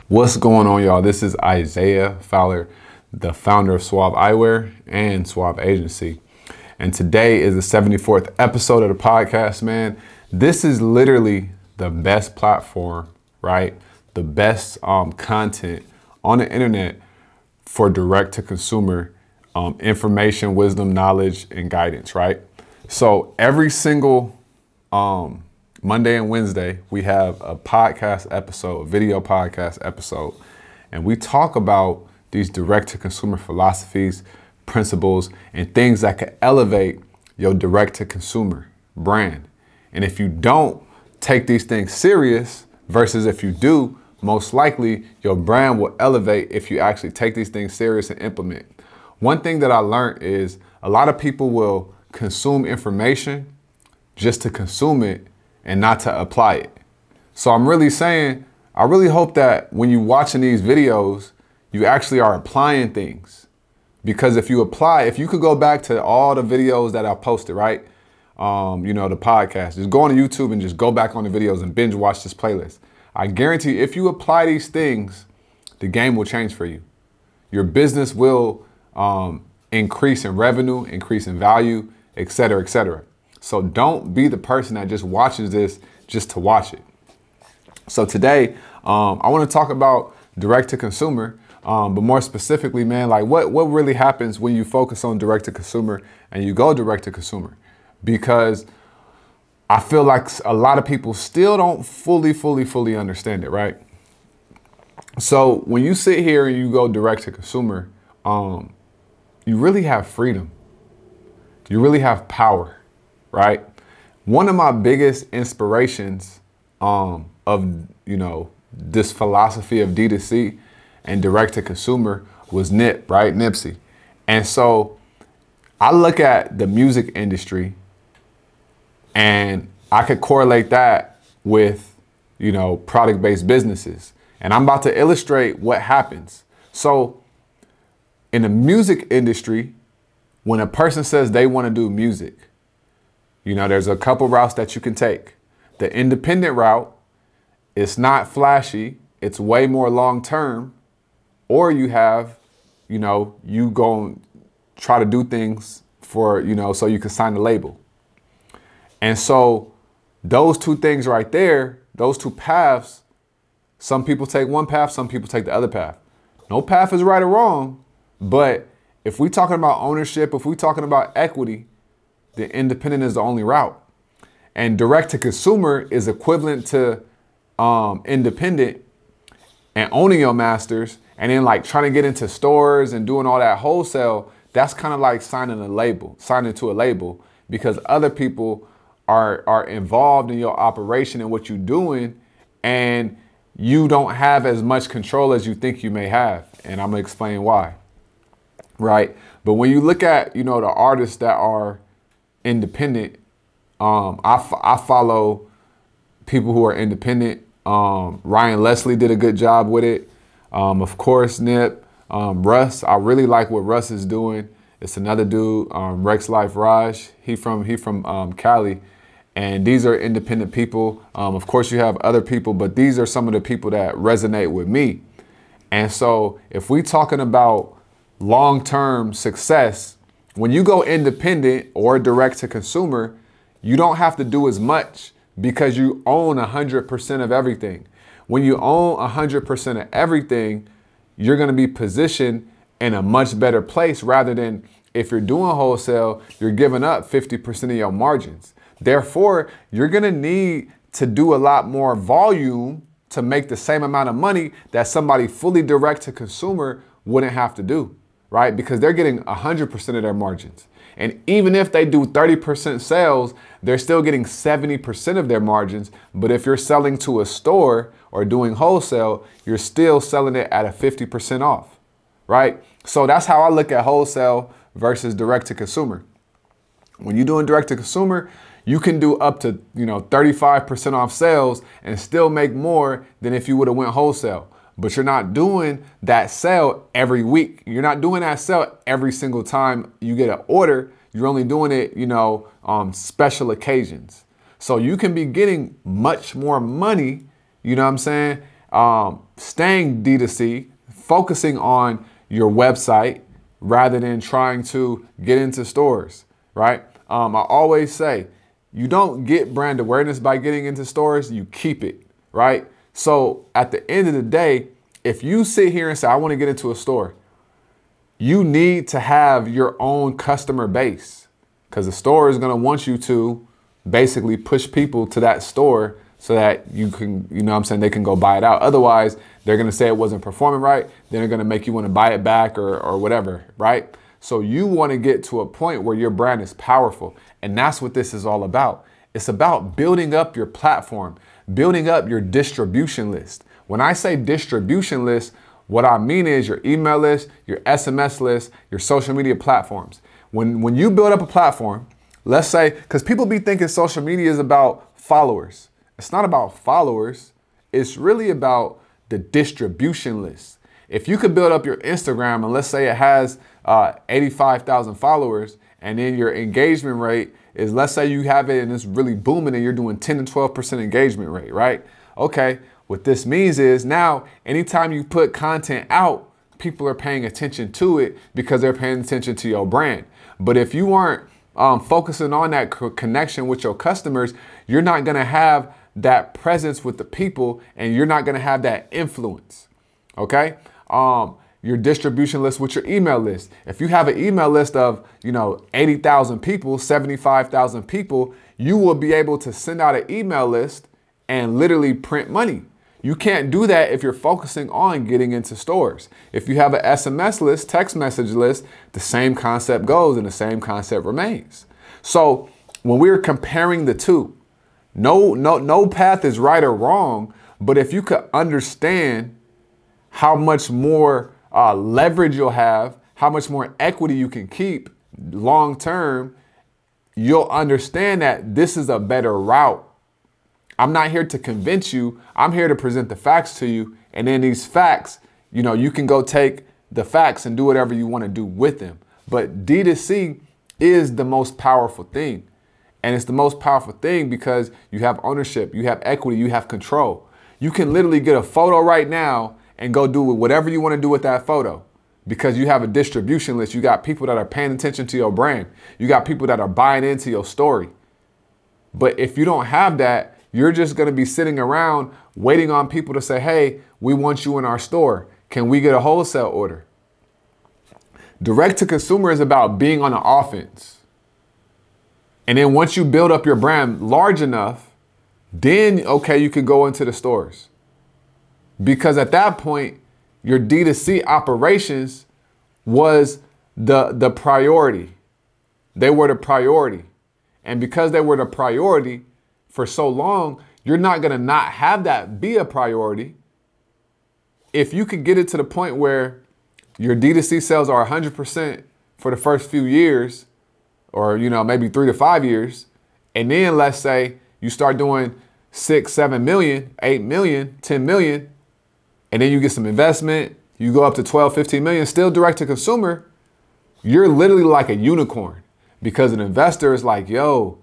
What's going on, y'all? This is Isaiah Fowler, the founder of Suave Eyewear and Suave Agency. And today is the 74th episode of the podcast, man. This is literally the best platform, right? The best content on the internet for direct to consumer information, wisdom, knowledge, and guidance, right? So every single Monday and Wednesday, we have a podcast episode, a video podcast episode, and we talk about these direct to consumer philosophies, principles, and things that can elevate your direct to consumer brand. And if you don't take these things serious versus if you do, most likely your brand will elevate if you actually take these things serious and implement. One thing that I learned is a lot of people will consume information just to consume it and not to apply it. So I'm really saying, I really hope that when you're watching these videos, you actually are applying things. Because if you apply, if you could go back to all the videos that I posted, right? The podcast, just go on YouTube and just go back on the videos and binge watch this playlist. I guarantee if you apply these things, the game will change for you. Your business will increase in revenue, increase in value, et cetera, et cetera. So don't be the person that just watches this just to watch it. So today, I want to talk about direct to consumer, but more specifically, man, like what really happens when you focus on direct to consumer and you go direct to consumer? Because I feel like a lot of people still don't fully understand it, right? So when you sit here and you go direct to consumer, you really have freedom. You really have power. Right? One of my biggest inspirations of, this philosophy of D2C and direct to consumer was Nip, right? Nipsey. And so I look at the music industry and I could correlate that with, product-based businesses. And I'm about to illustrate what happens. So in the music industry, when a person says they want to do music, there's a couple routes that you can take. The independent route, it's not flashy, it's way more long-term, or you have, you go and try to do things for, so you can sign the label. And so those two things right there, those two paths, some people take one path, some people take the other path. No path is right or wrong, but if we're talking about ownership, if we're talking about equity, the independent is the only route. And direct to consumer is equivalent to independent and owning your masters, and then like trying to get into stores and doing all that wholesale. That's kind of like signing to a label, because other people are involved in your operation and what you're doing, and you don't have as much control as you think you may have. And I'm gonna explain why, right? But when you look at, the artists that are independent, I follow people who are independent. Ryan Leslie did a good job with it. Of course, Nip, Russ. I really like what Russ is doing. It's another dude, Rex Life Raj. He from Cali, and these are independent people. Of course, you have other people, but these are some of the people that resonate with me. And so, if we talking about long-term success, when you go independent or direct to consumer, you don't have to do as much because you own 100% of everything. When you own 100% of everything, you're going to be positioned in a much better place, rather than if you're doing wholesale, you're giving up 50% of your margins. Therefore, you're going to need to do a lot more volume to make the same amount of money that somebody fully direct to consumer wouldn't have to do. Right? Because they're getting 100% of their margins. And even if they do 30% sales, they're still getting 70% of their margins. But if you're selling to a store or doing wholesale, you're still selling it at a 50% off, right? So that's how I look at wholesale versus direct to consumer. When you're doing direct to consumer, you can do up to 35% off sales and still make more than if you would have went wholesale. But you're not doing that sale every week. You're not doing that sale every single time you get an order. You're only doing it, special occasions. So you can be getting much more money, you know what I'm saying? Staying D2C, focusing on your website rather than trying to get into stores, right? I always say, you don't get brand awareness by getting into stores, you keep it, right? So at the end of the day, if you sit here and say, I want to get into a store, you need to have your own customer base, because the store is going to want you to basically push people to that store so that you can, they can go buy it out. Otherwise, they're going to say it wasn't performing right. Then they're going to make you want to buy it back or whatever, right? So you want to get to a point where your brand is powerful. And that's what this is all about. It's about building up your platform, building up your distribution list. When I say distribution list, what I mean is your email list, your SMS list, your social media platforms. When you build up a platform, let's say, because people be thinking social media is about followers. It's not about followers. It's really about the distribution list. If you could build up your Instagram and let's say it has 85,000 followers, and then your engagement rate is, let's say you have it and it's really booming and you're doing 10 to 12% engagement rate, right? Okay, what this means is now anytime you put content out, people are paying attention to it because they're paying attention to your brand. But if you aren't focusing on that connection with your customers, you're not gonna have that presence with the people and you're not gonna have that influence, okay? Your distribution list with your email list. If you have an email list of, 80,000 people, 75,000 people, you will be able to send out an email list and literally print money. You can't do that if you're focusing on getting into stores. If you have an SMS list, text message list, the same concept goes and the same concept remains. So when we're comparing the two, no path is right or wrong, but if you could understand how much more leverage you'll have, how much more equity you can keep long term, you'll understand that this is a better route. I'm not here to convince you. I'm here to present the facts to you. And then these facts, you can go take the facts and do whatever you want to do with them. But D2C is the most powerful thing. And it's the most powerful thing because you have ownership, you have equity, you have control. You can literally get a photo right now and go do whatever you want to do with that photo because you have a distribution list. You got people that are paying attention to your brand. You got people that are buying into your story. But if you don't have that, you're just going to be sitting around waiting on people to say, hey, we want you in our store. Can we get a wholesale order? Direct to consumer is about being on the offense. And then once you build up your brand large enough, then, okay, you can go into the stores. Because at that point, your D2C operations was the priority. They were the priority. And because they were the priority for so long, you're not going to not have that be a priority. If you could get it to the point where your D2C sales are 100% for the first few years, or maybe 3 to 5 years, and then let's say you start doing 6, 7 million, 8 million, 10 million, and then you get some investment, you go up to 12, 15 million, still direct to consumer, you're literally like a unicorn because an investor is like, yo,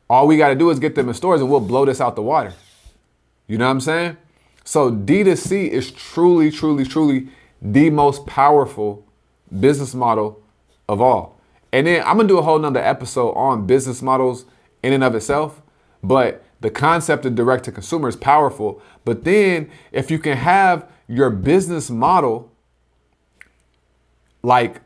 all we got to do is get them in stores and we'll blow this out the water. You know what I'm saying? So D2C is truly, truly, truly the most powerful business model of all. And then I'm going to do a whole nother episode on business models in and of itself. But the concept of direct to consumer is powerful. But then if you can have your business model like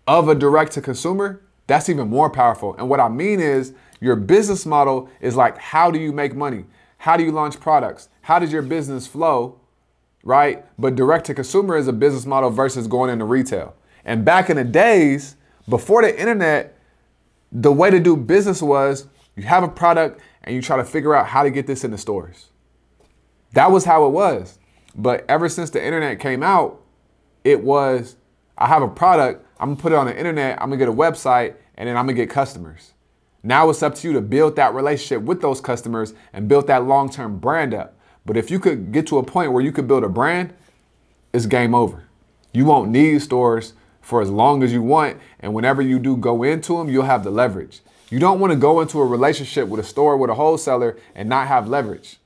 of a direct to consumer, that's even more powerful. And what I mean is your business model is like, how do you make money? How do you launch products? How does your business flow? Right? But direct to consumer is a business model versus going into retail. And back in the days, before the internet, the way to do business was you have a product and you try to figure out how to get this in the stores. That was how it was. But ever since the internet came out, it was, I have a product, I'm gonna put it on the internet, I'm gonna get a website, and then I'm gonna get customers. Now it's up to you to build that relationship with those customers and build that long-term brand up. But if you could get to a point where you could build a brand, it's game over. You won't need stores for as long as you want. And whenever you do go into them, you'll have the leverage. You don't want to go into a relationship with a store, with a wholesaler, and not have leverage.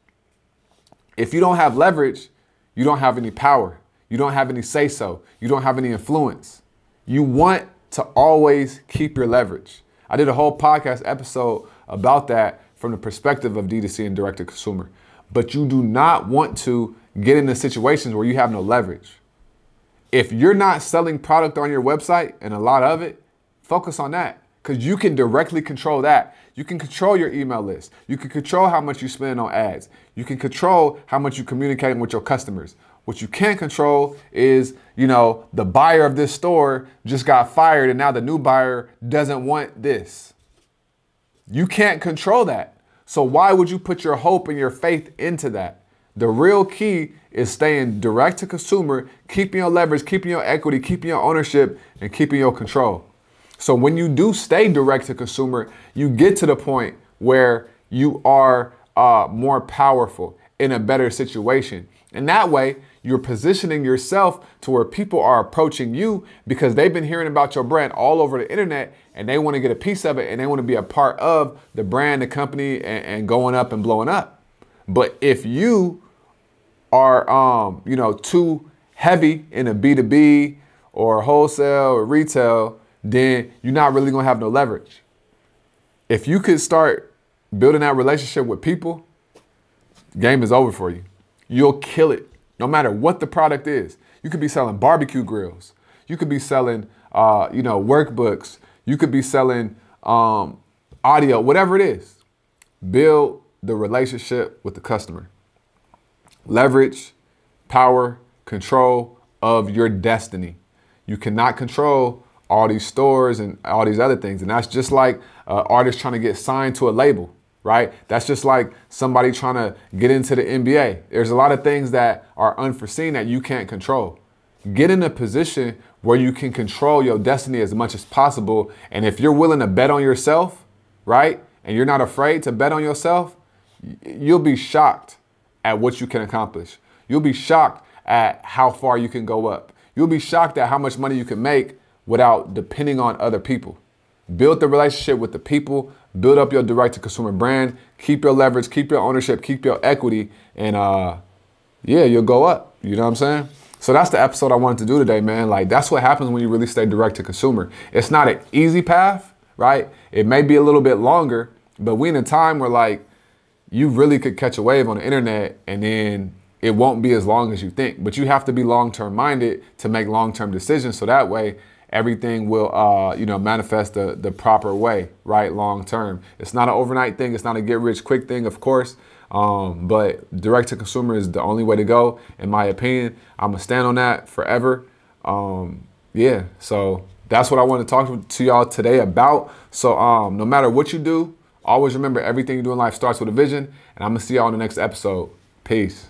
If you don't have leverage, you don't have any power. You don't have any say-so. You don't have any influence. You want to always keep your leverage. I did a whole podcast episode about that from the perspective of D2C and direct-to-consumer. But you do not want to get into situations where you have no leverage. If you're not selling product on your website, and a lot of it, focus on that, because you can directly control that. You can control your email list. You can control how much you spend on ads. You can control how much you communicate with your customers. What you can't control is, the buyer of this store just got fired and now the new buyer doesn't want this. You can't control that. So why would you put your hope and your faith into that? The real key is staying direct to consumer, keeping your leverage, keeping your equity, keeping your ownership, and keeping your control. So when you do stay direct to consumer, you get to the point where you are more powerful in a better situation. And that way, you're positioning yourself to where people are approaching you because they've been hearing about your brand all over the internet and they want to get a piece of it and they want to be a part of the brand, the company, and going up and blowing up. But if you are, too heavy in a B2B or wholesale or retail, then you're not really going to have no leverage. If you could start building that relationship with people, the game is over for you. You'll kill it, no matter what the product is. You could be selling barbecue grills. You could be selling, workbooks. You could be selling audio, whatever it is. Build the relationship with the customer. Leverage, power, control of your destiny. You cannot control all these stores and all these other things. And that's just like artists trying to get signed to a label, right? That's just like somebody trying to get into the NBA. There's a lot of things that are unforeseen that you can't control. Get in a position where you can control your destiny as much as possible. And if you're willing to bet on yourself, right? And you're not afraid to bet on yourself, you'll be shocked at what you can accomplish. You'll be shocked at how far you can go up. You'll be shocked at how much money you can make without depending on other people. Build the relationship with the people, build up your direct-to-consumer brand, keep your leverage, keep your ownership, keep your equity, and you'll go up. You know what I'm saying? So that's the episode I wanted to do today, man. Like, that's what happens when you really stay direct-to-consumer. It's not an easy path, right? It may be a little bit longer, but we in a time where, you really could catch a wave on the internet and then it won't be as long as you think. But you have to be long-term minded to make long-term decisions. So that way, everything will, manifest the proper way, right? Long-term. It's not an overnight thing. It's not a get-rich-quick thing, of course. But direct-to-consumer is the only way to go, in my opinion. I'm going to stand on that forever. So that's what I want to talk to y'all today about. So no matter what you do, always remember everything you do in life starts with a vision. And I'm going to see y'all in the next episode. Peace.